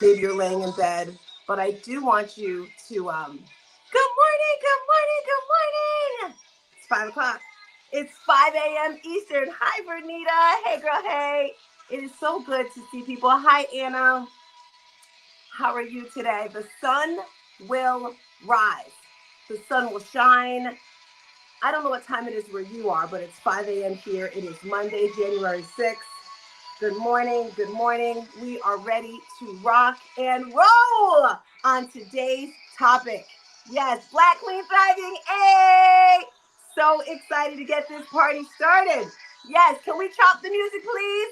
Maybe you're laying in bed, but I do want you to, good morning, good morning, good morning. It's 5 o'clock. It's 5 a.m. Eastern. Hi, Bernita. Hey, girl, hey. It is so good to see people. Hi, Anna. How are you today? The sun will rise. The sun will shine. I don't know what time it is where you are, but it's 5 a.m. here. It is Monday, January 6th. Good morning. Good morning. We are ready to rock and roll on today's topic. Yes, Black Queen Thriving. Hey! So excited to get this party started. Yes, can we chop the music, please?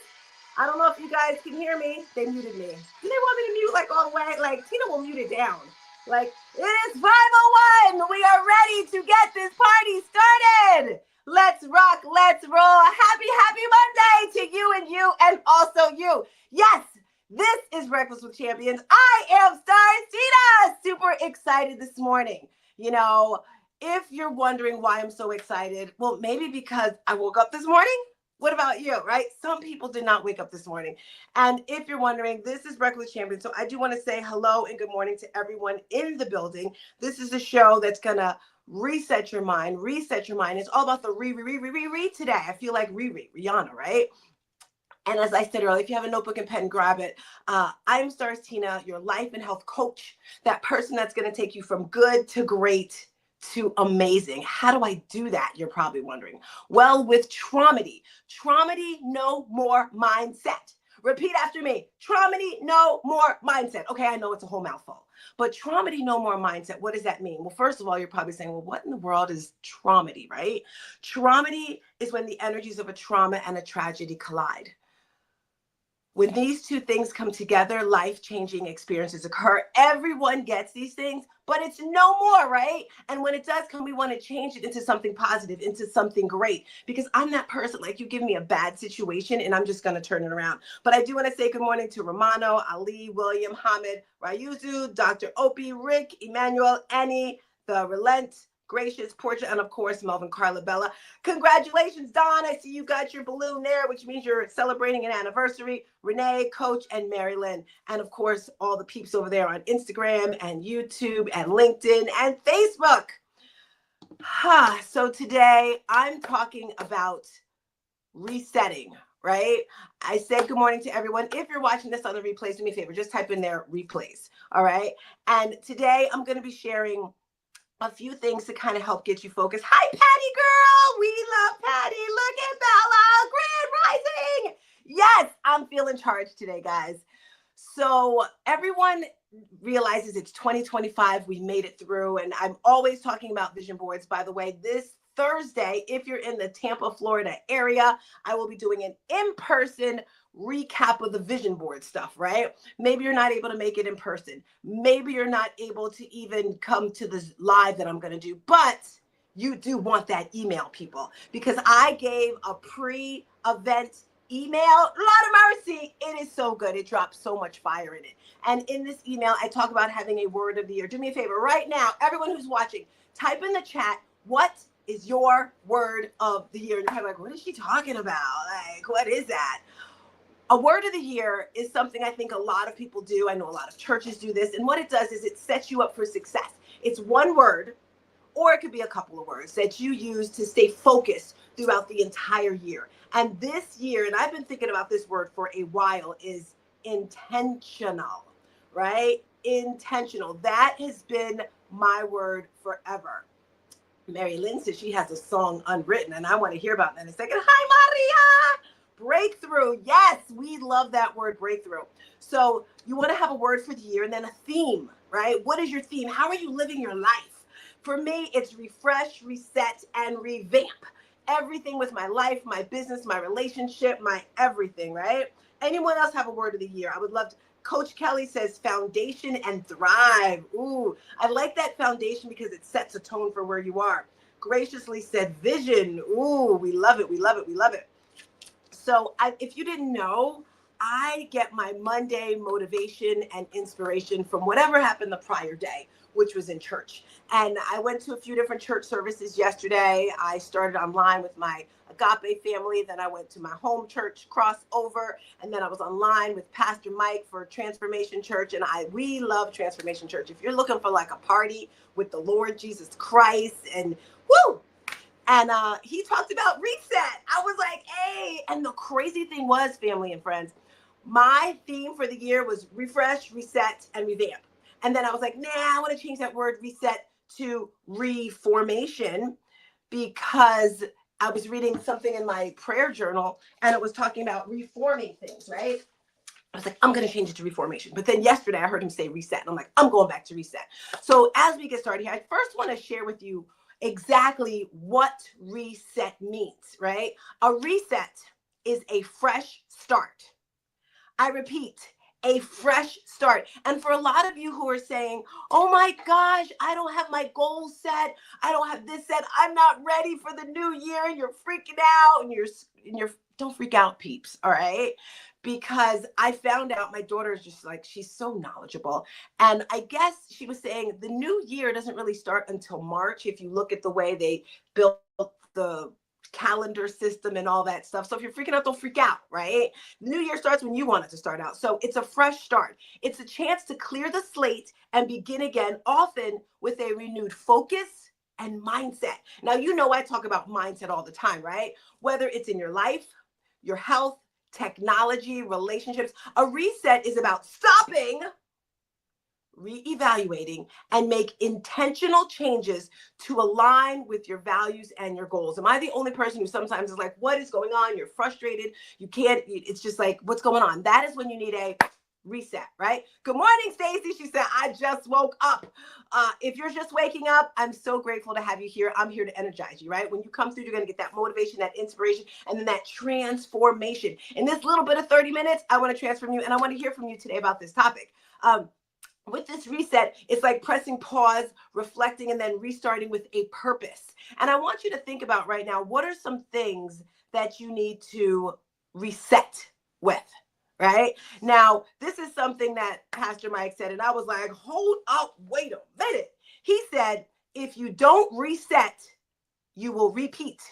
I don't know if you guys can hear me. They muted me. Do they want me to mute like all the way? Like Tina will mute it down. Like, it is 5:01. We are ready to get this party started. Let's rock, let's roll. Happy Monday to you and also you. Yes, this is Breakfast with Champions. I am StarzTina. Super excited this morning. You know, if you're wondering why I'm so excited, well, maybe because I woke up this morning. What about you, right? Some people did not wake up this morning. And if you're wondering, this is Breakfast with Champions. So I do want to say hello and good morning to everyone in the building. This is a show that's going to reset your mind. It's all about the re today. I feel like Rihanna, right? And as I said earlier, if you have a notebook and pen, grab it. I'm StarzTina, your life and health coach, that person that's going to take you from good to great to amazing. How do I do that? You're probably wondering. Well, with Traumedy. Traumedy, no more mindset. Repeat after me. Traumedy, no more mindset. Okay, I know it's a whole mouthful. But Traumedy, no more mindset. What does that mean? Well, first of all, you're probably saying, well, what in the world is Traumedy, right? Traumedy is when the energies of a trauma and a tragedy collide. When these two things come together, life-changing experiences occur. Everyone gets these things, but it's no more, right? And when it does come, we want to change it into something positive, into something great. Because I'm that person, like you give me a bad situation and I'm just going to turn it around. But I do want to say good morning to Romano, Ali, William, Hamid, Rayuzu, Dr. Opie, Rick, Emmanuel, Annie, the Relent, Gracious, Portia, and of course, Melvin, Carla, Bella. Congratulations, Don. I see you got your balloon there, which means you're celebrating an anniversary. Renee, Coach, and Mary Lynn. And of course, all the peeps over there on Instagram and YouTube and LinkedIn and Facebook. So today I'm talking about resetting, right? I said good morning to everyone. If you're watching this on the replays, do me a favor, just type in there replays, all right? And today I'm going to be sharing a few things to kind of help get you focused. Hi, Patty girl. We love Patty. Look at Bella. Grand Rising. Yes, I'm feeling charged today, guys. So everyone realizes it's 2025. We made it through. And I'm always talking about vision boards. By the way, this Thursday, if you're in the Tampa, Florida area, I will be doing an in-person recap of the vision board stuff, right? Maybe you're not able to make it in person. Maybe you're not able to even come to this live that I'm going to do, but you do want that email, people, because I gave a pre-event email. Lord of mercy, it is so good. It drops so much fire in it. And in this email, I talk about having a word of the year. Do me a favor right now, everyone who's watching, type in the chat, what is your word of the year? And you're probably like, what is she talking about? Like, what is that? A word of the year is something I think a lot of people do. I know a lot of churches do this. And what it does is it sets you up for success. It's one word, or it could be a couple of words that you use to stay focused throughout the entire year. And this year, and I've been thinking about this word for a while, is intentional, right? Intentional. That has been my word forever. Mary Lynn says she has a song unwritten, and I want to hear about that in a second. Hi, Maria. Breakthrough. Yes, we love that word, breakthrough. So you want to have a word for the year and then a theme, right? What is your theme? How are you living your life? For me, it's refresh, reset, and revamp. Everything with my life, my business, my relationship, my everything, right? Anyone else have a word of the year? I would love to. Coach Kelly says foundation and thrive. Ooh, I like that foundation because it sets a tone for where you are. Graciously said vision. Ooh, we love it. We love it. We love it. So if you didn't know, I get my Monday motivation and inspiration from whatever happened the prior day, which was in church. And I went to a few different church services yesterday. I started online with my Agape family. Then I went to my home church crossover. And then I was online with Pastor Mike for Transformation Church. And we love Transformation Church. If you're looking for like a party with the Lord Jesus Christ and woo, and he talked about reset. I was like, hey. And the crazy thing was, family and friends, my theme for the year was refresh, reset, and revamp. And then I was like, nah, I want to change that word reset to reformation, because I was reading something in my prayer journal and it was talking about reforming things, right? I was like, I'm going to change it to reformation. But then yesterday I heard him say reset. And I'm like, I'm going back to reset. So as we get started here, I first want to share with you exactly what reset means, right? A reset is a fresh start. I repeat, a fresh start. And for a lot of you who are saying, oh my gosh, I don't have my goals set. I don't have this set. I'm not ready for the new year. And you're freaking out and you're don't freak out, peeps. All right. Because I found out my daughter is just like, she's so knowledgeable. And I guess she was saying the new year doesn't really start until March. If you look at the way they built the calendar system and all that stuff. So if you're freaking out, don't freak out, right? The new year starts when you want it to start out. So it's a fresh start. It's a chance to clear the slate and begin again, often with a renewed focus and mindset. Now, you know, I talk about mindset all the time, right? Whether it's in your life, your health, technology, relationships, a reset is about stopping, reevaluating, and make intentional changes to align with your values and your goals. Am I the only person who sometimes is like, what is going on? You're frustrated. You can't, it's just like, what's going on? That is when you need a reset, right? Good morning, Stacy. She said, I just woke up. If you're just waking up, I'm so grateful to have you here. I'm here to energize you, right? When you come through, you're going to get that motivation, that inspiration, and then that transformation. In this little bit of 30 minutes, I want to transform you, and I want to hear from you today about this topic. With this reset, it's like pressing pause, reflecting, and then restarting with a purpose. And I want you to think about right now, what are some things that you need to reset with? Right now, this is something that Pastor Mike said, and I was like, hold up, wait a minute. He said, if you don't reset, you will repeat.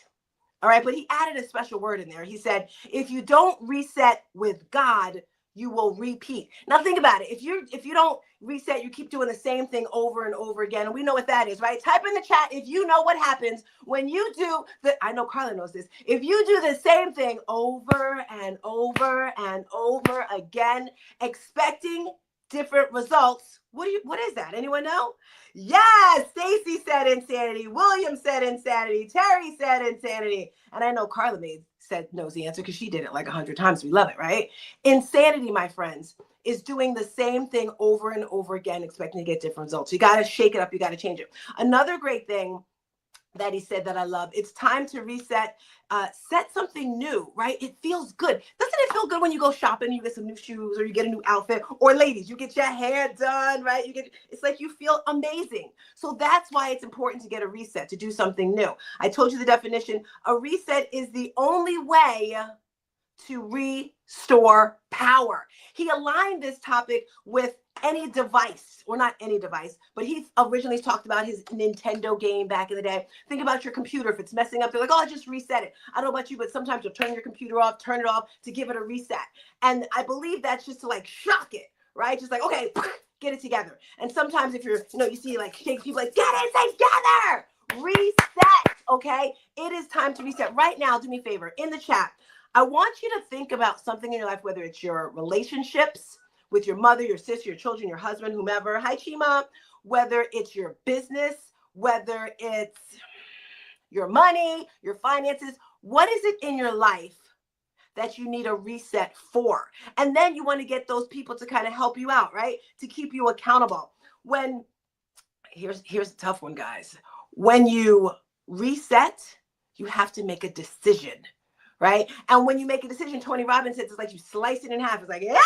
All right. But he added a special word in there. He said, if you don't reset with God, you will repeat. Now think about it. If you don't reset, you keep doing the same thing over and over again. And we know what that is, right? Type in the chat if you know what happens when you do I know Carla knows this. If you do the same thing over and over and over again, expecting different results, what is that? Anyone know? Yes, Stacy said insanity. William said insanity. Terry said insanity. And I know Carla knows the answer because she did it like 100 times. We love it, right? Insanity, my friends, is doing the same thing over and over again, expecting to get different results. You got to shake it up. You got to change it. Another great thing that he said that I love, it's time to reset, set something new, right? It feels good. Doesn't it feel good when you go shopping, you get some new shoes or you get a new outfit, or ladies, you get your hair done, right? It's like you feel amazing. So that's why it's important to get a reset, to do something new. I told you the definition. A reset is the only way to restore power. He aligned this topic with any device, or not any device, but he originally talked about his Nintendo game back in the day. Think about your computer. If it's messing up, they're like, oh, I just reset it. I don't know about you, but sometimes you'll turn your computer off, turn it off to give it a reset. And I believe that's just to like shock it, right? Just like, okay, get it together. And sometimes if you're, you see like people like, get it together, reset, okay? It is time to reset. Right now, do me a favor, in the chat, I want you to think about something in your life, whether it's your relationships with your mother, your sister, your children, your husband, whomever. Hi, Chima. Whether it's your business, whether it's your money, your finances. What is it in your life that you need a reset for? And then you want to get those people to kind of help you out, right? To keep you accountable. Here's a tough one, guys. When you reset, you have to make a decision. Right? And when you make a decision, Tony Robbins says it's like you slice it in half. It's like, yeah,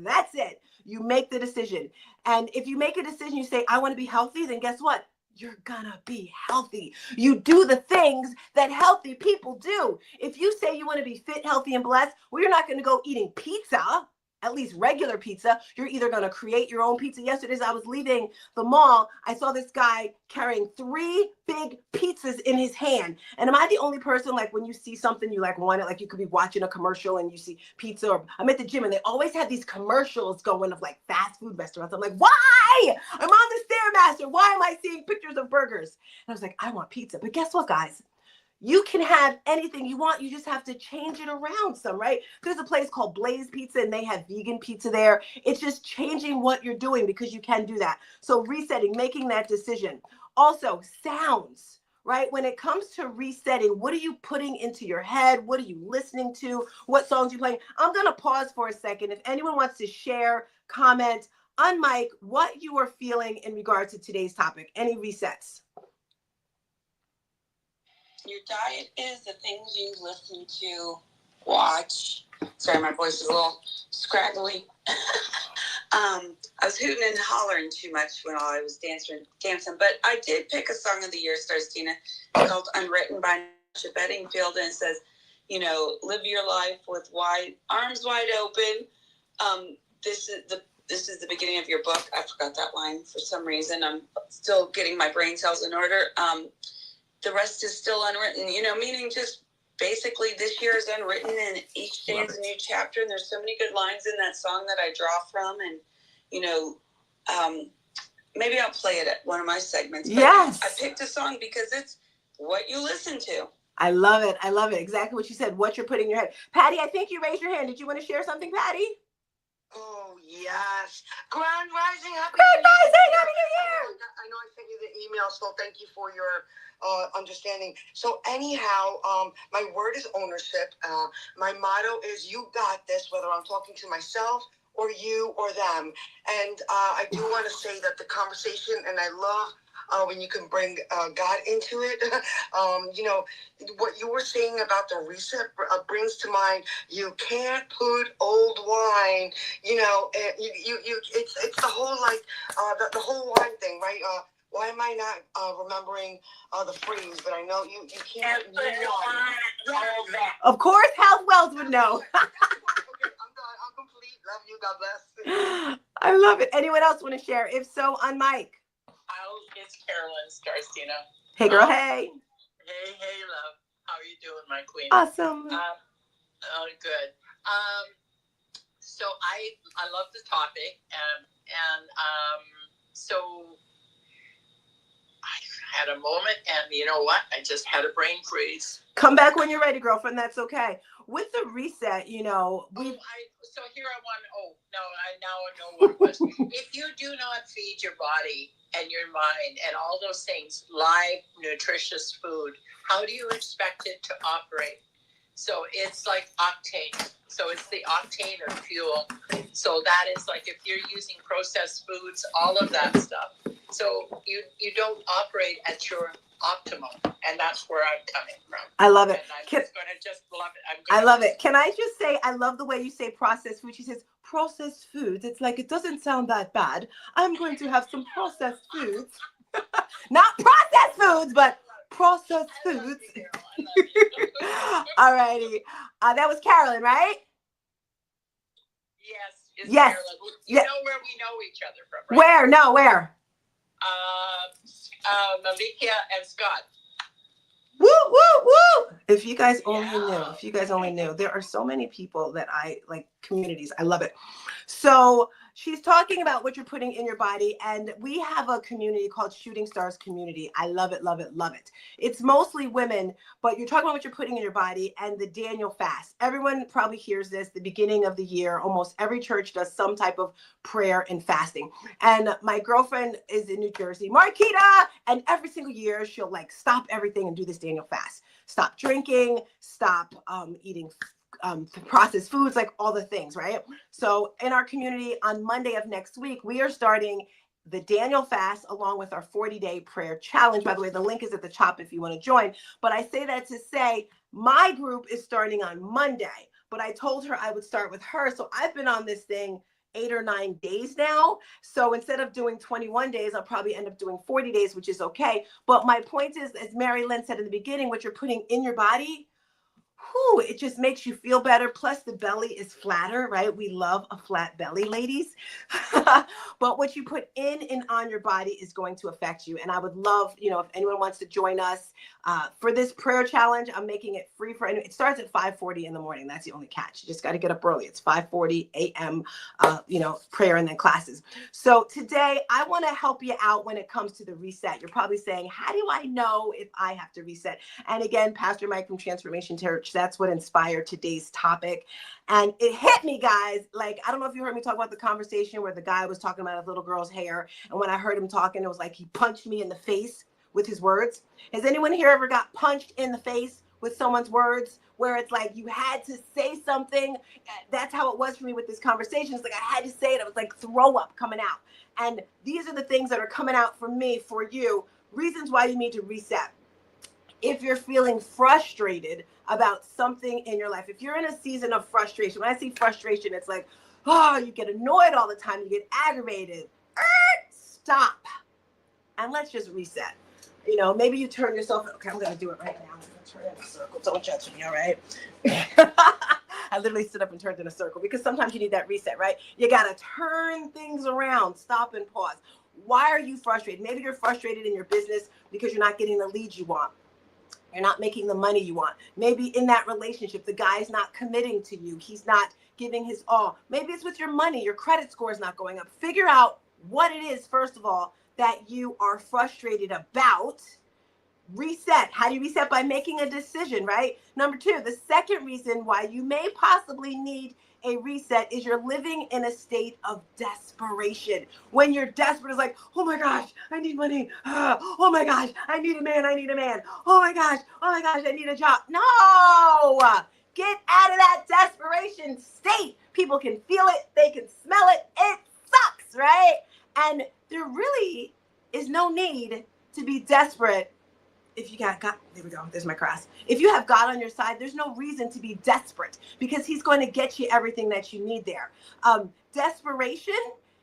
that's it. You make the decision. And if you make a decision, you say, I want to be healthy, then guess what? you're gonna be healthy. You do the things that healthy people do. If you say you want to be fit, healthy, and blessed, well, you're not going to go eating pizza, at least regular pizza. You're either going to create your own pizza. Yesterday, as I was leaving the mall, I saw this guy carrying 3 big pizzas in his hand. And am I the only person, like, when you see something you like want it, like you could be watching a commercial and you see pizza, or I'm at the gym and they always have these commercials going of like fast food restaurants. I'm like, why? I'm on the Stairmaster. Why am I seeing pictures of burgers? And I was like, I want pizza. But guess what, guys? You can have anything you want. You just have to change it around some, right? There's a place called Blaze Pizza and they have vegan pizza there. It's just changing what you're doing because you can do that. So resetting, making that decision. Also, sounds, right? When it comes to resetting, what are you putting into your head? What are you listening to? What songs are you playing? I'm going to pause for a second. If anyone wants to share, comment, unmic what you are feeling in regards to today's topic. Any resets? Your diet is the things you listen to, watch. Sorry, my voice is a little scraggly. I was hooting and hollering too much when I was dancing, but I did pick a song of the year, StarzTina, called Unwritten by Natasha Bedingfield, and it says, live your life with arms wide open. This is the beginning of your book. I forgot that line for some reason. I'm still getting my brain cells in order. The rest is still unwritten, meaning just basically this year is unwritten and each day is a new chapter. And there's so many good lines in that song that I draw from. And, maybe I'll play it at one of my segments. But yes. I picked a song because it's what you listen to. I love it. I love it. Exactly what you said, what you're putting in your head. Patty, I think you raised your hand. Did you want to share something, Patty? Oh, yes. Grand Rising, Happy New Year. I know I sent you the email, so thank you for your understanding. So anyhow, my word is ownership. My motto is you got this, whether I'm talking to myself or you or them. And I do want to say that the conversation, and I love when you can bring God into it. What you were saying about the reset brings to mind, you can't put old wine, it's the whole, the whole wine thing, right? Why am I not remembering the phrase? But I know you can't. Of course, Health Wells would know. Okay, I'm done. I'm complete. Love you. God bless. I love it. Anyone else want to share? If so, on mic. It's Carolyn, StarzTina. Hey, girl. Hey. Hey, love. How are you doing, my queen? Awesome. Good. So I love the topic, and so I had a moment, and you know what? I just had a brain freeze. Come back when you're ready, girlfriend. That's okay. With the reset, so here I want. Oh no, I now know what it was. If you do not feed your body and your mind and all those things, live, nutritious food, how do you expect it to operate? So it's like octane. So it's the octane of fuel. So that is like if you're using processed foods, all of that stuff. So you don't operate at your optimum, and that's where I'm coming from. I love it. And I'm just love it. I love it. Can I just say, I love the way you say processed food. She says processed foods. It's like, it doesn't sound that bad. I'm going to have some processed foods. Not processed foods, but processed foods. All righty. That was Carolyn, right? Yes. Yes. Carolyn. You know where we know each other from, right? Where? No, where? Malika and Scott. Woo, woo, woo. If you guys only knew, there are so many people that I like, communities. I love it. So she's talking about what you're putting in your body. And we have a community called Shooting Stars Community. I love it, love it, love it. It's mostly women, but you're talking about what you're putting in your body and the Daniel fast. Everyone probably hears this, the beginning of the year. Almost every church does some type of prayer and fasting. And my girlfriend is in New Jersey, Marquita, and every single year she'll like stop everything and do this Daniel fast. Stop drinking, stop eating processed foods, like all the things, right? So in our community on Monday of next week, we are starting the Daniel fast along with our 40-day prayer challenge. By the way, the link is at the top if you want to join. But I say that to say my group is starting on Monday, but I told her I would start with her. So I've been on this thing 8 or 9 days now. So instead of doing 21 days, I'll probably end up doing 40 days, which is okay. But my point is, as Mary Lynn said in the beginning, what you're putting in your body, whew, it just makes you feel better. Plus the belly is flatter, right? We love a flat belly, ladies. But what you put in and on your body is going to affect you. And I would love, if anyone wants to join us for this prayer challenge. I'm making it free for anyone. It starts at 5:40 in the morning. That's the only catch. You just got to get up early. It's 5:40 a.m. Prayer and then classes. So today I want to help you out when it comes to the reset. You're probably saying, how do I know if I have to reset? And again, Pastor Mike from Transformation Church, that's what inspired today's topic. And it hit me, guys. Like, I don't know if you heard me talk about the conversation where the guy was talking about his little girl's hair. And when I heard him talking, it was like he punched me in the face with his words. Has anyone here ever got punched in the face with someone's words, where it's like you had to say something? That's how it was for me with this conversation. It's like I had to say it. It was like throw up coming out. And these are the things that are coming out for me, for you, reasons why you need to reset. If you're feeling frustrated about something in your life, if you're in a season of frustration, when I see frustration, it's like, oh, you get annoyed all the time, you get aggravated. Stop. And let's just reset. Maybe you turn yourself, okay, I'm going to do it right now. I'm going to turn in a circle. Don't judge me, all right? I literally stood up and turned in a circle because sometimes you need that reset, right? You got to turn things around, stop and pause. Why are you frustrated? Maybe you're frustrated in your business because you're not getting the leads you want. You're not making the money you want. Maybe in that relationship, the guy's not committing to you. He's not giving his all. Maybe it's with your money. Your credit score is not going up. Figure out what it is, first of all, that you are frustrated about. Reset. How do you reset? By making a decision, right? Number two, the second reason why you may possibly need a reset is you're living in a state of desperation. When you're desperate, it's like, oh my gosh, I need money. Oh my gosh, I need a man. Oh my gosh, I need a job. No, get out of that desperation state. People can feel it. They can smell it. It sucks, right? And there really is no need to be desperate. If you got God, there we go. There's my cross. If you have God on your side, there's no reason to be desperate because he's going to get you everything that you need there. Desperation,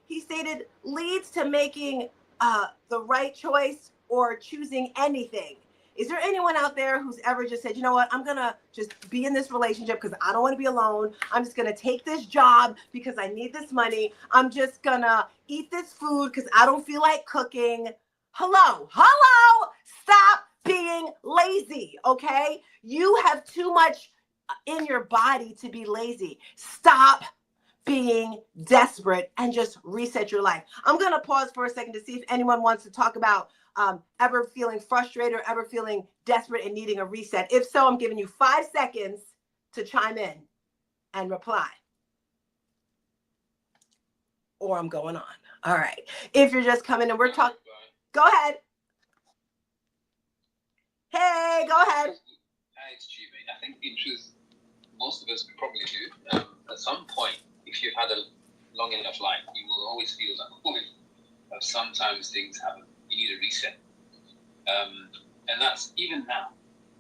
he stated, leads to making the right choice or choosing anything. Is there anyone out there who's ever just said, you know what, I'm going to just be in this relationship because I don't want to be alone. I'm just going to take this job because I need this money. I'm just going to eat this food because I don't feel like cooking. Hello, stop being lazy, okay? You have too much in your body to be lazy. Stop being desperate and just reset your life. I'm going to pause for a second to see if anyone wants to talk about ever feeling frustrated or ever feeling desperate and needing a reset. If so, I'm giving you 5 seconds to chime in and reply. Or I'm going on. All right. If you're just coming and we're talking, go ahead. Hey, go ahead. Hi, it's Jimmy. I think in truth, most of us probably do. At some point, if you've had a long enough life, you will always feel that sometimes things happen. You need a reset. And that's even now.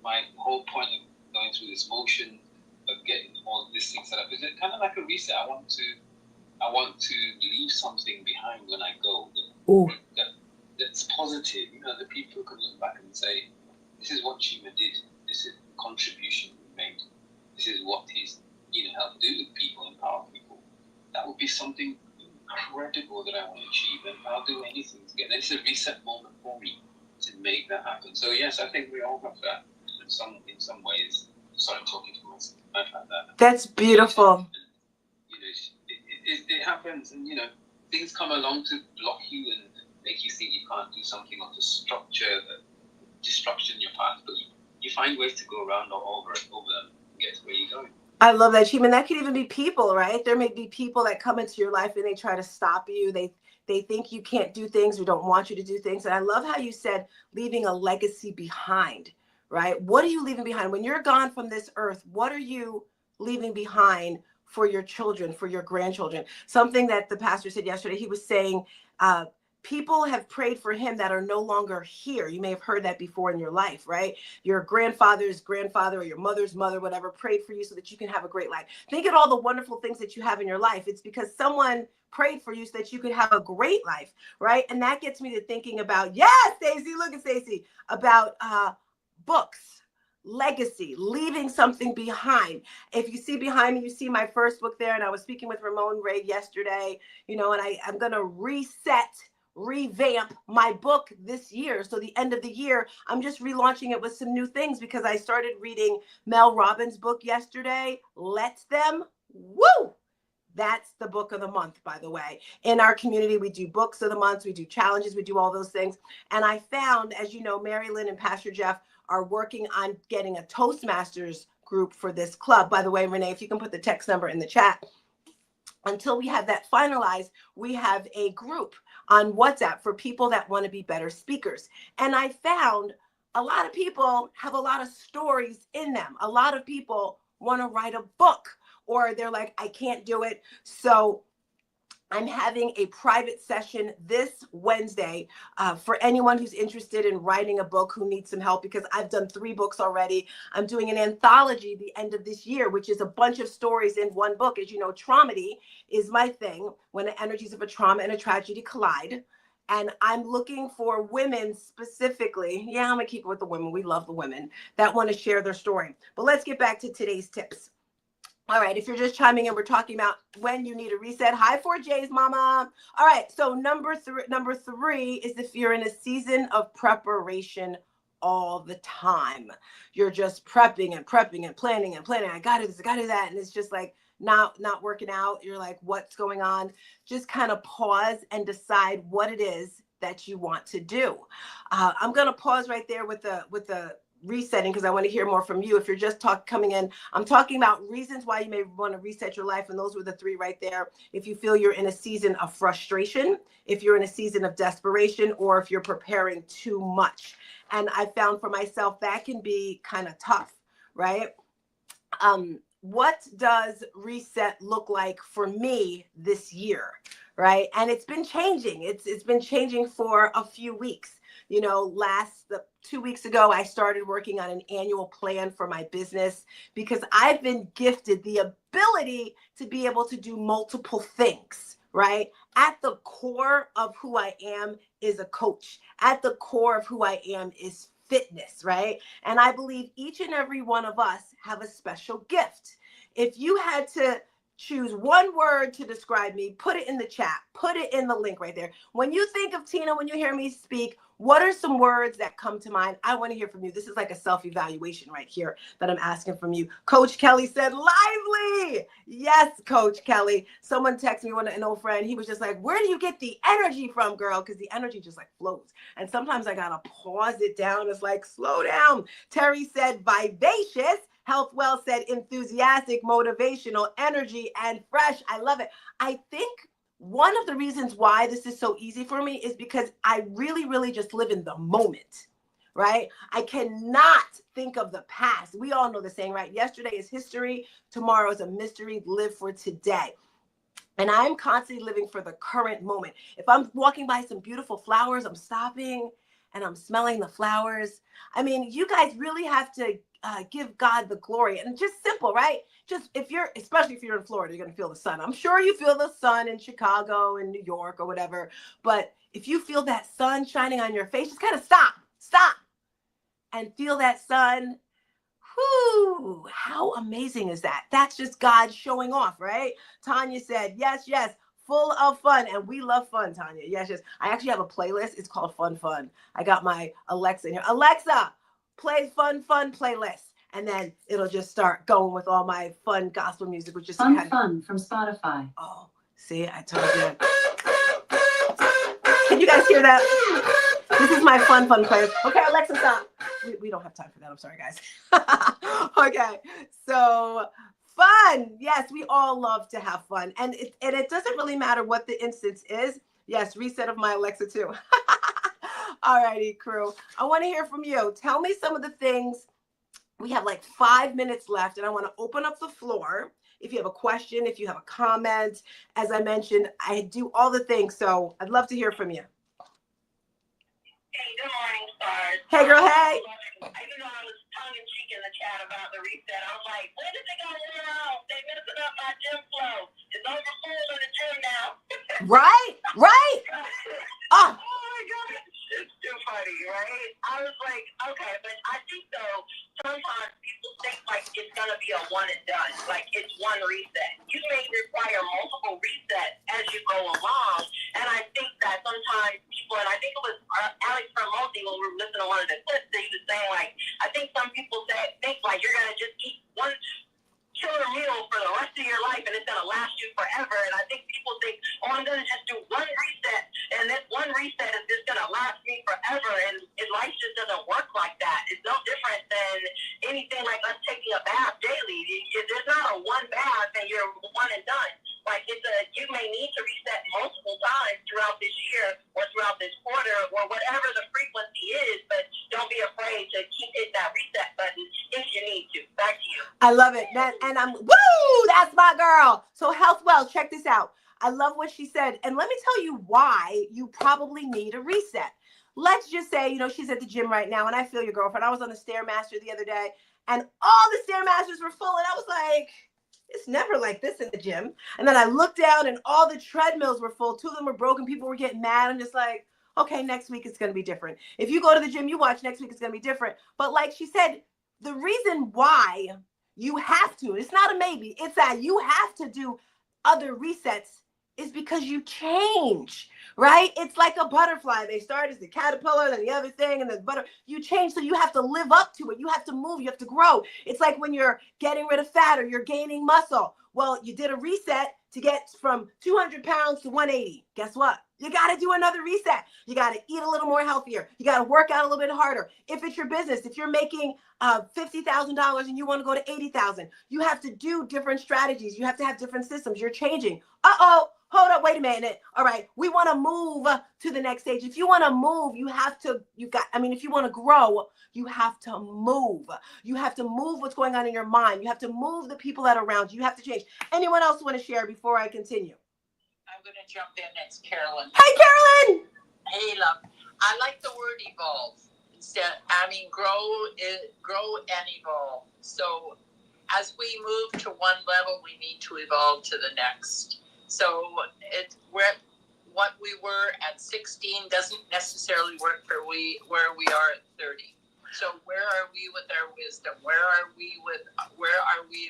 My whole point of going through this motion of getting all this thing set up is kind of like a reset. I want to leave something behind when I go that's positive. The people can look back and say, this is what Chima did. This is the contribution he made. This is what he's helped do with people, empower people. That would be something incredible that I want to achieve, and I'll do anything to get. And it's a reset moment for me to make that happen. So yes, I think we all have that in some ways. Sorry, I'm talking to myself. I've had that. That's beautiful. It happens, and things come along to block you and make you think you can't do something, or to structure the destruction in your path, but you find ways to go around or over them and get to where you're going. I love that, Chima. That could even be people, right? There may be people that come into your life and they try to stop you. They think you can't do things or don't want you to do things. And I love how you said leaving a legacy behind, right? What are you leaving behind? When you're gone from this earth, what are you leaving behind for your children, for your grandchildren? Something that the pastor said yesterday, he was saying, people have prayed for him that are no longer here. You may have heard that before in your life, right? Your grandfather's grandfather or your mother's mother, whatever, prayed for you so that you can have a great life. Think of all the wonderful things that you have in your life. It's because someone prayed for you so that you could have a great life, right? And that gets me to thinking about, yes, Stacey, look at Stacey, about books, legacy, leaving something behind. If you see behind me, you see my first book there, and I was speaking with Ramon Ray yesterday, and I'm going to revamp my book this year. So the end of the year, I'm just relaunching it with some new things because I started reading Mel Robbins' book yesterday, Let Them. Woo! That's the book of the month, by the way. In our community, we do books of the month, we do challenges, we do all those things. And I found, as you know, Mary Lynn and Pastor Jeff are working on getting a Toastmasters group for this club. By the way, Renee, if you can put the text number in the chat. Until we have that finalized, we have a group on WhatsApp for people that want to be better speakers. And I found a lot of people have a lot of stories in them. A lot of people want to write a book, or they're like, I can't do it. So I'm having a private session this Wednesday for anyone who's interested in writing a book, who needs some help, because I've done 3 books already. I'm doing an anthology the end of this year, which is a bunch of stories in one book. As you know, traumedy is my thing, when the energies of a trauma and a tragedy collide. And I'm looking for women specifically. Yeah, I'm going to keep it with the women. We love the women that want to share their story. But let's get back to today's tips. All right, if you're just chiming in, we're talking about when you need a reset. Hi, 4J's, mama. All right, so number three is if you're in a season of preparation all the time. You're just prepping and planning and planning. I got to do this, I got to do that. And it's just like not working out. You're like, what's going on? Just kind of pause and decide what it is that you want to do. I'm going to pause right there with the resetting, because I want to hear more from you. If you're just coming in, I'm talking about reasons why you may want to reset your life, and those were the 3 right there. If you feel you're in a season of frustration, if you're in a season of desperation, or if you're preparing too much. And I found for myself that can be kind of tough, right? What does reset look like for me this year, right? And it's been changing. It's been changing for a few weeks. 2 weeks ago, I started working on an annual plan for my business, because I've been gifted the ability to be able to do multiple things, right? At the core of who I am is a coach. At the core of who I am is fitness, right? And I believe each and every one of us have a special gift. If you had to choose one word to describe me, put it in the chat, put it in the link right there. When you think of Tina, when you hear me speak, what are some words that come to mind? I want to hear from you. This is like a self-evaluation right here that I'm asking from you. Coach Kelly said, lively. Yes, Coach Kelly. Someone texted me, an old friend. He was just like, where do you get the energy from, girl? Because the energy just like flows. And sometimes I got to pause it down. It's like, slow down. Terry said, vivacious. Health Well said, enthusiastic, motivational, energy, and fresh. I love it. I think one of the reasons why this is so easy for me is because I really, really just live in the moment, right? I cannot think of the past. We all know the saying, right? Yesterday is history. Tomorrow is a mystery. Live for today. And I'm constantly living for the current moment. If I'm walking by some beautiful flowers, I'm stopping and I'm smelling the flowers. I mean, you guys really have to give God the glory. And just simple, right? Just especially if you're in Florida, you're going to feel the sun. I'm sure you feel the sun in Chicago and New York or whatever. But if you feel that sun shining on your face, just kind of stop and feel that sun. Whoo, how amazing is that? That's just God showing off, right? Tanya said, yes, full of fun. And we love fun, Tanya. Yes. I actually have a playlist. It's called Fun. I got my Alexa in here. Alexa, play Fun playlist. And then it'll just start going with all my fun gospel music, which is Fun from Spotify. Oh, see, I told you. Can you guys hear that? This is my fun playlist. Okay, Alexa, stop. We don't have time for that. I'm sorry, guys. Okay, so fun. Yes, we all love to have fun. And it doesn't really matter what the instance is. Yes, reset of my Alexa too. All righty, crew. I want to hear from you. Tell me some of the things. We have like 5 minutes left, and I want to open up the floor. If you have a question, if you have a comment, as I mentioned, I do all the things. So I'd love to hear from you. Hey, good morning, Stars. Hey, girl, hey. Even though I was tongue-in-cheek in the chat about the reset, I was like, when did they go wrong? They messing up my gym flow. It's overfull in the gym now. Right. Oh. Oh, my God. It's too funny, right? I was like, okay, but I think, though, sometimes people think, like, it's going to be a one and done. Like, it's one reset. You may require multiple resets as you go along. And I think that sometimes people, and I think it was Alex Fermosi when we were listening to one of the clips, that he was saying, like, I think some people think, like, you're going to just eat one killer meal for the rest of your life and it's going to last you forever. And I think people think, oh, I'm going to just do one reset and this one reset is just going to last me forever. And life just doesn't work like that. It's no different than anything like us taking a bath daily. There's not a one bath and you're one and done. Like you may need to reset multiple times throughout this year or throughout this quarter or whatever the frequency is, but don't be afraid to keep hitting that reset button if you need to. Back to you. I love it. And I'm, woo, that's my girl. So Health Well, check this out. I love what she said. And let me tell you why you probably need a reset. Let's just say, she's at the gym right now, and I feel your girlfriend. I was on the Stairmaster the other day, and all the Stairmasters were full, and I was like, it's never like this in the gym. And then I looked down, and all the treadmills were full. 2 of them were broken. People were getting mad. I'm just like, okay, next week it's going to be different. If you go to the gym, you watch, next week it's going to be different. But like she said, the reason why you have to, it's not a maybe, it's that you have to do other resets is because you change, right? It's like a butterfly. They start as the caterpillar, then the other thing, and then you change, so you have to live up to it. You have to move, you have to grow. It's like when you're getting rid of fat or you're gaining muscle. Well, you did a reset to get from 200 pounds to 180. Guess what? You got to do another reset. You got to eat a little more healthier. You got to work out a little bit harder. If it's your business, if you're making $50,000 and you want to go to 80,000, you have to do different strategies. You have to have different systems. You're changing. Hold up, wait a minute. All right, we want to move to the next stage. If you want to move, if you want to grow, you have to move. You have to move what's going on in your mind. You have to move the people that are around you. You have to change. Anyone else want to share before I continue? I'm going to jump in next, Carolyn. Hey, Carolyn! Hey, love. I like the word evolve. Grow and evolve. So as we move to one level, we need to evolve to the next. So what we were at 16 doesn't necessarily work for where we are at 30. So where are we with our wisdom? Where are we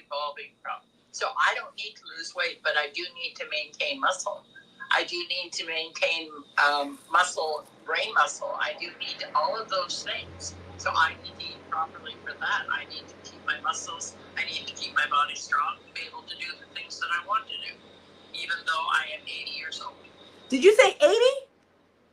evolving from? So I don't need to lose weight, but I do need to maintain muscle. I do need to maintain brain muscle. I do need all of those things. So I need to eat properly for that. I need to keep my muscles. I need to keep my body strong to be able to do the things that I want to do, even though I am 80 years old. Did you say 80?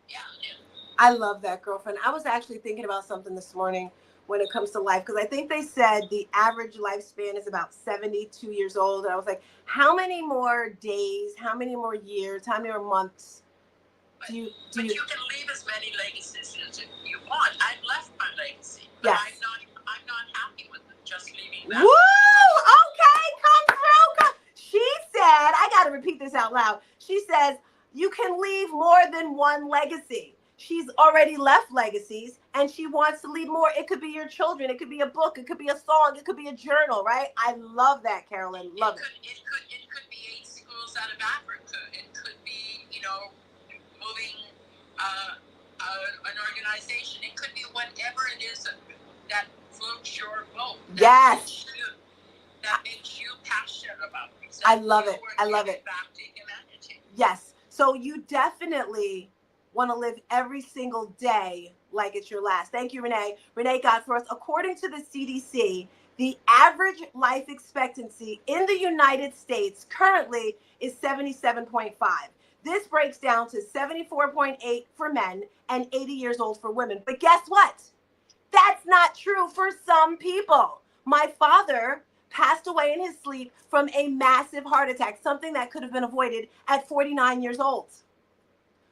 Yeah, I did. I love that, girlfriend. I was actually thinking about something this morning when it comes to life, because I think they said the average lifespan is about 72 years old. And I was like, how many more days, how many more years, how many more months do you can leave as many legacies as you want. I've left my legacy, but yes. I'm not happy with just leaving that. Woo! Okay, come through. She said, I got to repeat this out loud. She says, you can leave more than one legacy. She's already left legacies and she wants to leave more. It could be your children. It could be a book. It could be a song. It could be a journal, right? I love that, Carolyn. Love it. It could be 8 schools out of Africa. It could be, moving an organization. It could be whatever it is that floats your boat. Yes. That makes you passionate about it. So I love it. I love it. Back to humanity. Yes. So you definitely want to live every single day like it's your last. Thank you, Renee. Renee got for us. According to the CDC, the average life expectancy in the United States currently is 77.5. This breaks down to 74.8 for men and 80 years old for women. But guess what? That's not true for some people. My father passed away in his sleep from a massive heart attack, something that could have been avoided at 49 years old.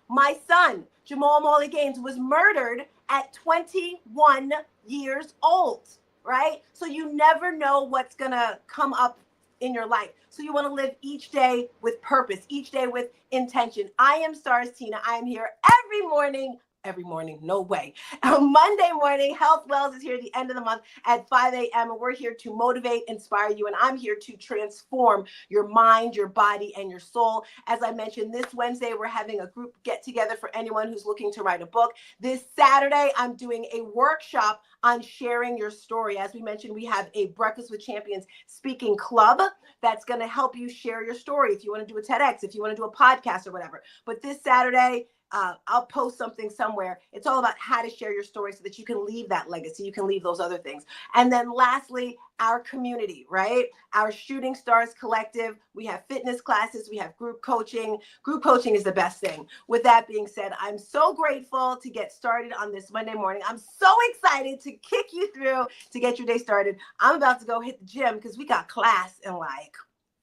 My son, Jamal Molly Gaines, was murdered at 21 years old, right? So you never know what's going to come up in your life. So you want to live each day with purpose, each day with intention. I am StarzTina. I am here every morning every morning. No way. Monday morning, Health Wells is here at the end of the month at 5 a.m. And we're here to motivate, inspire you. And I'm here to transform your mind, your body, and your soul. As I mentioned, this Wednesday, we're having a group get together for anyone who's looking to write a book. This Saturday, I'm doing a workshop on sharing your story. As we mentioned, we have a Breakfast with Champions speaking club that's going to help you share your story. If you want to do a TEDx, if you want to do a podcast or whatever. But this Saturday, I'll post something somewhere. It's all about how to share your story so that you can leave that legacy. You can leave those other things. And then lastly, our community, right? Our Shooting Stars Collective. We have fitness classes. We have group coaching. Group coaching is the best thing. With that being said, I'm so grateful to get started on this Monday morning. I'm so excited to kick you through to get your day started. I'm about to go hit the gym because we got class in like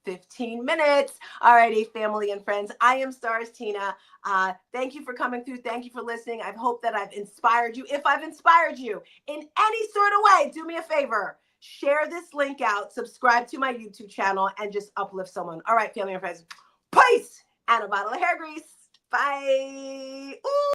15 minutes. Alrighty, family and friends. I am StarzTina. Thank you for coming through. Thank you for listening. I hope that I've inspired you. If I've inspired you in any sort of way, do me a favor. Share this link out, subscribe to my YouTube channel, and just uplift someone. All right, family and friends. Peace and a bottle of hair grease. Bye. Ooh.